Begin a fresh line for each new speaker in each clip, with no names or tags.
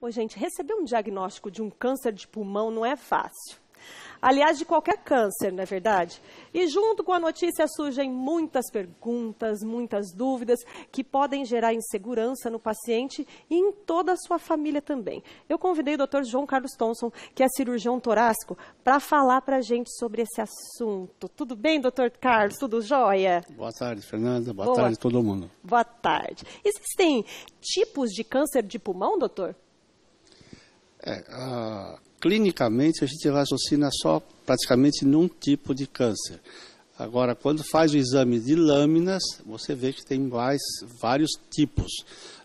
Ô, gente, receber um diagnóstico de um câncer de pulmão não é fácil. Aliás, de qualquer câncer, não é verdade? E junto com a notícia surgem muitas perguntas, muitas dúvidas que podem gerar insegurança no paciente e em toda a sua família também. Eu convidei o Dr. João Carlos Thompson, que é cirurgião torácico, para falar para a gente sobre esse assunto. Tudo bem, Dr. Carlos? Tudo jóia?
Boa tarde, Fernanda. Boa tarde a todo mundo.
Boa tarde. Existem tipos de câncer de pulmão, doutor?
Clinicamente, a gente raciocina só praticamente num tipo de câncer. Agora, quando faz o exame de lâminas, você vê que tem vários tipos,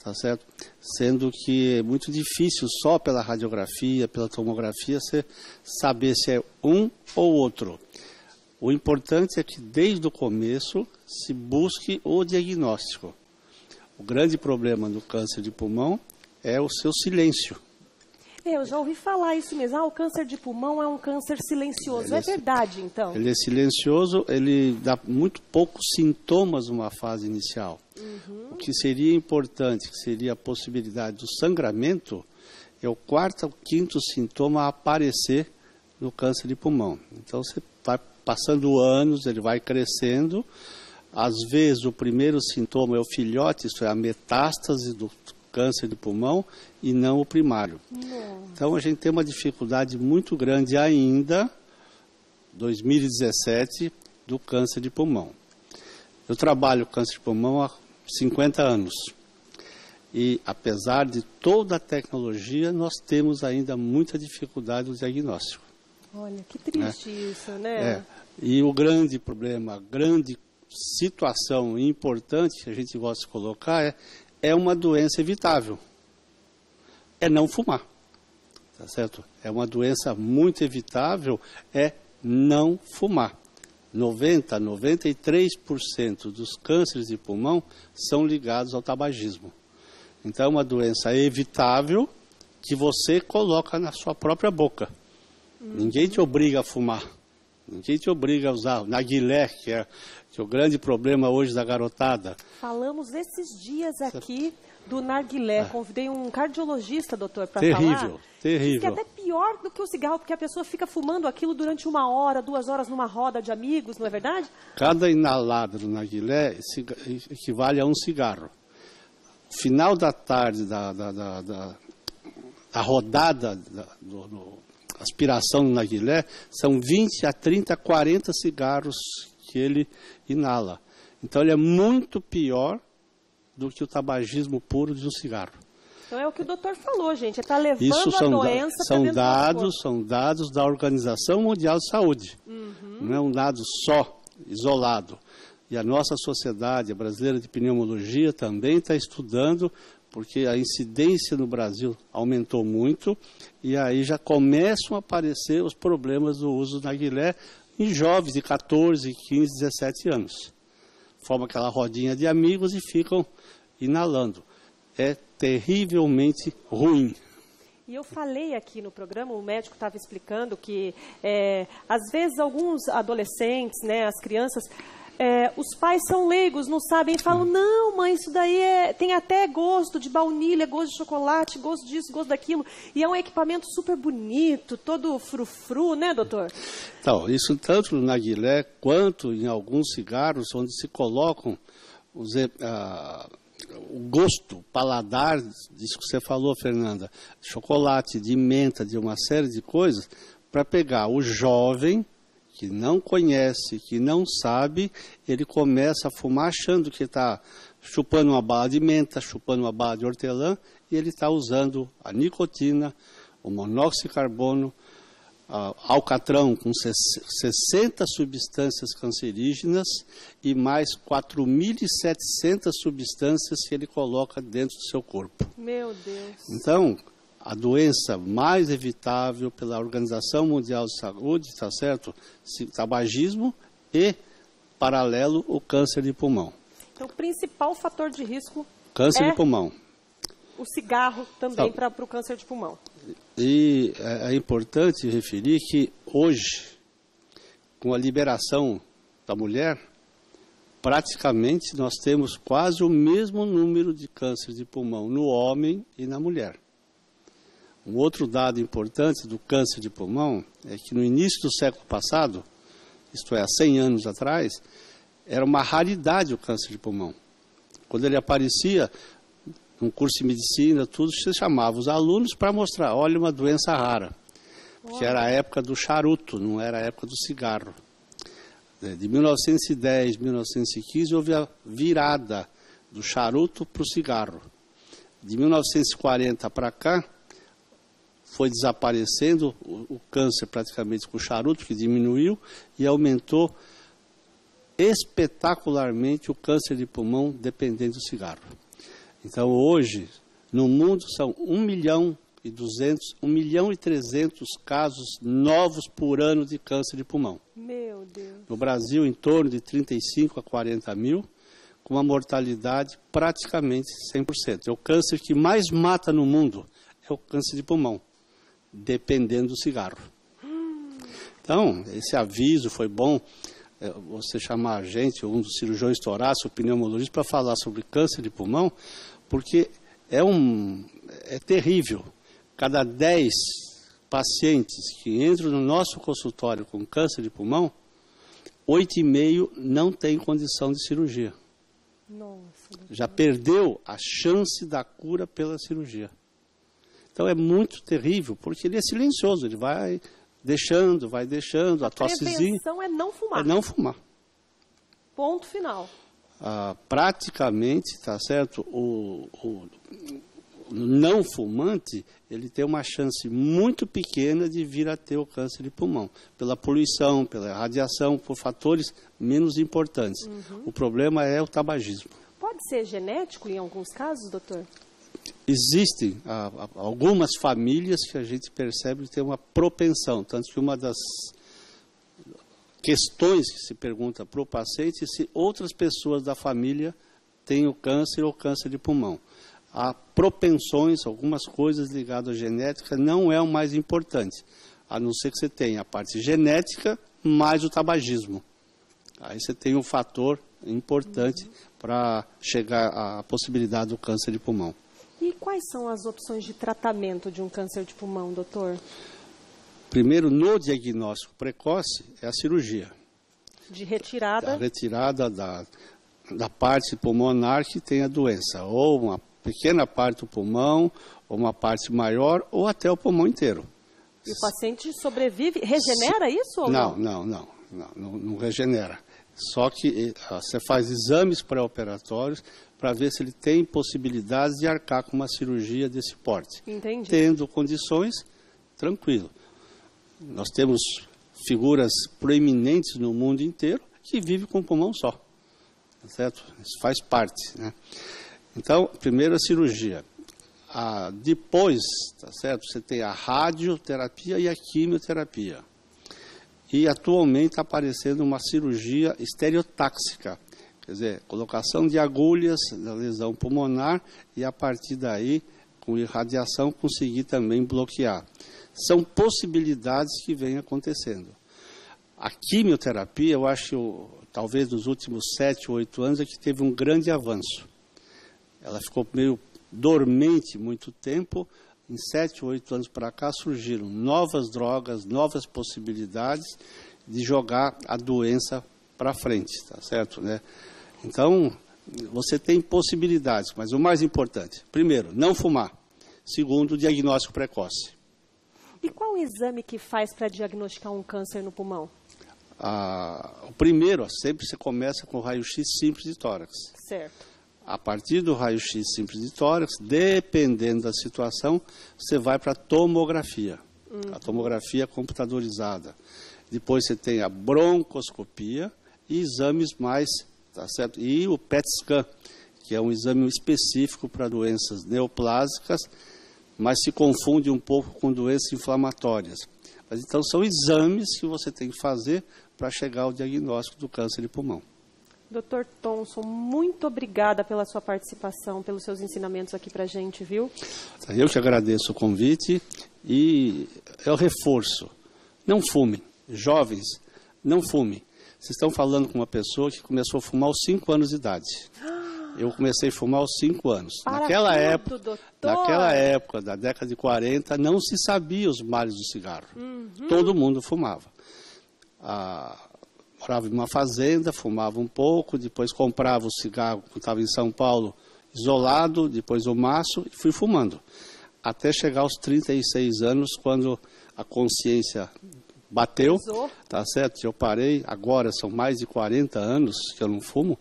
tá certo? Sendo que é muito difícil só pela radiografia, pela tomografia, você saber se é um ou outro. O importante é que desde o começo se busque o diagnóstico. O grande problema do câncer de pulmão é o seu silêncio.
Eu já ouvi falar isso mesmo. O câncer de pulmão é um câncer silencioso. É verdade, então?
Ele é silencioso, ele dá muito poucos sintomas numa fase inicial. O que seria importante, que seria a possibilidade do sangramento, é o quarto ou quinto sintoma a aparecer no câncer de pulmão. Então, você vai passando anos, ele vai crescendo. Às vezes, o primeiro sintoma é o filhote, isto é, a metástase do câncer de pulmão e não o primário. Então a gente tem uma dificuldade muito grande ainda, 2017, do câncer de pulmão. Eu trabalho com câncer de pulmão há 50 anos e apesar de toda a tecnologia, nós temos ainda muita dificuldade no diagnóstico.
Olha, que triste isso, né?
E o grande problema, a grande situação importante que a gente gosta de colocar é uma doença evitável. É não fumar. Tá certo? É uma doença muito evitável, é não fumar. 93% dos cânceres de pulmão são ligados ao tabagismo. Então é uma doença evitável que você coloca na sua própria boca. Ninguém te obriga a fumar. Ninguém te obriga a usar o narguilé, que é o grande problema hoje da garotada.
Falamos esses dias aqui do narguilé. Convidei um cardiologista, doutor, para falar.
Terrível.
Diz que é até pior do que o cigarro, porque a pessoa fica fumando aquilo durante 1 hora, 2 horas numa roda de amigos, não é verdade?
Cada inalada do narguilé equivale a um cigarro. Final da tarde da rodada aspiração no narguilé, são 20 a 30, 40 cigarros que ele inala. Então ele é muito pior do que o tabagismo puro de um cigarro.
Então é o que o doutor falou, gente, está levando a doença para dentro do corpo.
São dados da Organização Mundial de Saúde. Não é um dado só, isolado. E a nossa sociedade, a brasileira de pneumologia, também está estudando, porque a incidência no Brasil aumentou muito, e aí já começam a aparecer os problemas do uso do narguilé em jovens de 14, 15, 17 anos. Formam aquela rodinha de amigos e ficam inalando. É terrivelmente ruim.
E eu falei aqui no programa, o médico estava explicando que, às vezes, alguns adolescentes, né, as crianças... os pais são leigos, não sabem, e falam, não, mãe, isso daí tem até gosto de baunilha, gosto de chocolate, gosto disso, gosto daquilo. E é um equipamento super bonito, todo frufru, né, doutor?
Então, isso tanto no narguilé quanto em alguns cigarros, onde se colocam o gosto, o paladar, disso que você falou, Fernanda, de chocolate, de menta, de uma série de coisas, para pegar o jovem que não conhece, que não sabe, ele começa a fumar achando que está chupando uma bala de menta, chupando uma bala de hortelã, e ele está usando a nicotina, o monóxido de carbono, alcatrão com 60 substâncias cancerígenas e mais 4.700 substâncias que ele coloca dentro do seu corpo.
Meu Deus!
Então, a doença mais evitável pela Organização Mundial de Saúde, tá certo? Tabagismo e, paralelo, o câncer de pulmão.
Então, o principal fator de risco
câncer de pulmão.
O cigarro também para o câncer de pulmão.
E é importante referir que hoje, com a liberação da mulher, praticamente nós temos quase o mesmo número de câncer de pulmão no homem e na mulher. Um outro dado importante do câncer de pulmão é que no início do século passado, isto é, há 100 anos atrás, era uma raridade o câncer de pulmão. Quando ele aparecia num curso de medicina, tudo, você chamava os alunos para mostrar, olha, uma doença rara. Porque era a época do charuto, não era a época do cigarro. De 1910, 1915, houve a virada do charuto para o cigarro. De 1940 para cá, foi desaparecendo o câncer praticamente com o charuto, que diminuiu, e aumentou espetacularmente o câncer de pulmão dependendo do cigarro. Então, hoje, no mundo, são 1.200.000, 1.300.000 casos novos por ano de câncer de pulmão.
Meu Deus.
No Brasil, em torno de 35 a 40 mil, com uma mortalidade praticamente 100%. É o câncer que mais mata no mundo, é o câncer de pulmão, dependendo do cigarro. Então, esse aviso foi bom, você chamar a gente, um dos cirurgiões torácicos, pneumologista, para falar sobre câncer de pulmão, porque é terrível. Cada 10 pacientes que entram no nosso consultório com câncer de pulmão, 8,5 não têm condição de cirurgia.
Nossa.
Já perdeu a chance da cura pela cirurgia. Então é muito terrível, porque ele é silencioso, ele vai deixando, a tossezinha. A
prevenção é não fumar.
É não fumar.
Ponto final.
Praticamente, tá certo, o não fumante, ele tem uma chance muito pequena de vir a ter o câncer de pulmão, pela poluição, pela radiação, por fatores menos importantes. O problema é o tabagismo.
Pode ser genético em alguns casos, doutor?
Existem algumas famílias que a gente percebe que tem uma propensão, tanto que uma das questões que se pergunta para o paciente é se outras pessoas da família têm o câncer ou câncer de pulmão. Há propensões, algumas coisas ligadas à genética, não é o mais importante, a não ser que você tenha a parte genética mais o tabagismo. Aí você tem um fator importante para chegar à possibilidade do câncer de pulmão.
E quais são as opções de tratamento de um câncer de pulmão, doutor?
Primeiro, no diagnóstico precoce, é a cirurgia.
De retirada?
A retirada da parte pulmonar que tem a doença, ou uma pequena parte do pulmão, ou uma parte maior, ou até o pulmão inteiro.
E o paciente sobrevive, regenera isso ou não?
Não regenera. Só que você faz exames pré-operatórios para ver se ele tem possibilidades de arcar com uma cirurgia desse porte.
Entendi. Tendo
condições, tranquilo. Nós temos figuras proeminentes no mundo inteiro que vivem com o pulmão só. Tá certo? Isso faz parte, né? Então, primeiro a cirurgia. Depois, tá certo? Você tem a radioterapia e a quimioterapia. E atualmente está aparecendo uma cirurgia estereotáxica, quer dizer, colocação de agulhas na lesão pulmonar e a partir daí, com irradiação, conseguir também bloquear. São possibilidades que vêm acontecendo. A quimioterapia, eu acho, talvez nos últimos 7 ou 8 anos, é que teve um grande avanço. Ela ficou meio dormente muito tempo. Em 7 ou 8 anos para cá surgiram novas drogas, novas possibilidades de jogar a doença para frente, tá certo, né? Então, você tem possibilidades, mas o mais importante, primeiro, não fumar. Segundo, diagnóstico precoce.
E qual o exame que faz para diagnosticar um câncer no pulmão?
O primeiro, sempre você começa com o raio-x simples de tórax.
Certo.
A partir do raio-x simples de tórax, dependendo da situação, você vai para a tomografia. A tomografia computadorizada. Depois você tem a broncoscopia e exames mais, tá certo? E o PET scan, que é um exame específico para doenças neoplásicas, mas se confunde um pouco com doenças inflamatórias. Mas então são exames que você tem que fazer para chegar ao diagnóstico do câncer de pulmão.
Dr. Thomson, muito obrigada pela sua participação, pelos seus ensinamentos aqui para a gente, viu?
Eu que agradeço o convite e é o reforço. Não fumem. Jovens, não fumem. Vocês estão falando com uma pessoa que começou a fumar aos 5 anos de idade. Eu comecei a fumar aos 5 anos.
Para tudo,
Naquela época, da década de 40, não se sabia os males do cigarro. Todo mundo fumava. Morava em uma fazenda, fumava um pouco, depois comprava o cigarro, quando estava em São Paulo, isolado, depois o maço, e fui fumando. Até chegar aos 36 anos, quando a consciência bateu, tá certo? Eu parei, agora são mais de 40 anos que eu não fumo,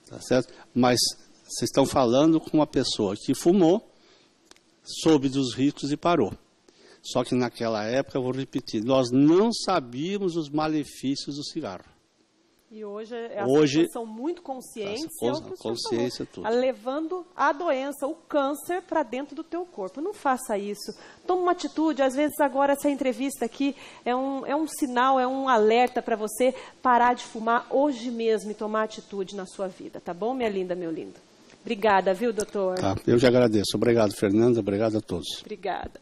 tá certo? Mas vocês estão falando com uma pessoa que fumou, soube dos riscos e parou. Só que naquela época, eu vou repetir, nós não sabíamos os malefícios do cigarro.
E hoje as pessoas são muito conscientes,
consciência tudo.
Levando a doença, o câncer, para dentro do teu corpo. Não faça isso. Toma uma atitude. Às vezes agora essa entrevista aqui é um sinal, é um alerta para você parar de fumar hoje mesmo e tomar atitude na sua vida. Tá bom, minha linda, meu lindo? Obrigada, viu, doutor?
Tá, eu te agradeço. Obrigado, Fernanda. Obrigado a todos.
Obrigada.